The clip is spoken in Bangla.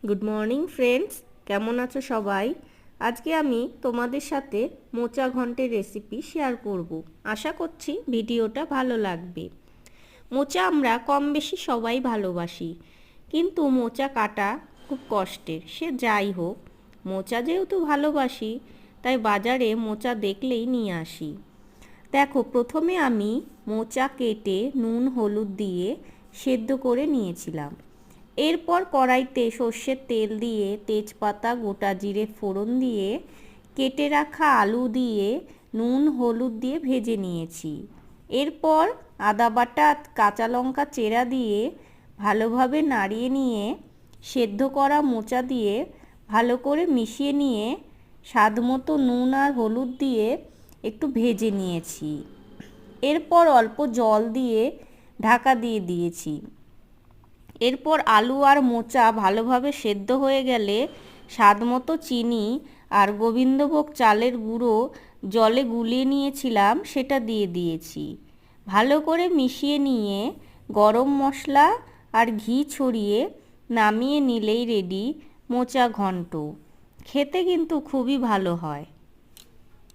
গুড মর্নিং ফ্রেন্ডস, কেমন আছো সবাই? আজকে আমি তোমাদের সাথে মোচা ঘন্টের রেসিপি শেয়ার করব। আশা করছি ভিডিওটা ভালো লাগবে। মোচা আমরা কম বেশি সবাই ভালোবাসি, কিন্তু মোচা কাটা খুব কষ্টের। সে যাই হোক, মোচা যেহেতু ভালোবাসি তাই বাজারে মোচা দেখলেই নিয়ে আসি। দেখো, প্রথমে আমি মোচা কেটে নুন হলুদ দিয়ে সেদ্ধ করে নিয়েছিলাম। এরপর কড়াইতে সর্ষের তেল দিয়ে তেজপাতা গোটা জিরে ফোড়ন দিয়ে কেটে রাখা আলু দিয়ে নুন হলুদ দিয়ে ভেজে নিয়েছি। এরপর আদা বাটা কাঁচা লঙ্কা চেরা দিয়ে ভালোভাবে নাড়িয়ে নিয়ে সেদ্ধ করা মোচা দিয়ে ভালো করে মিশিয়ে নিয়ে স্বাদমতো নুন আর হলুদ দিয়ে একটু ভেজে নিয়েছি। এরপর অল্প জল দিয়ে ঢাকা দিয়ে দিয়েছি। এরপর আলু আর মোচা ভালোভাবে সেদ্ধ হয়ে গেলে স্বাদমতো চিনি আর গোবিন্দভোগ চালের গুঁড়ো জলে গুলিয়ে নিয়েছিলাম সেটা দিয়ে দিয়েছি। ভালো করে মিশিয়ে নিয়ে গরম মশলা আর ঘি ছড়িয়ে নামিয়ে নিলেই রেডি মোচা ঘন্ট। খেতে কিন্তু খুবই ভালো হয়।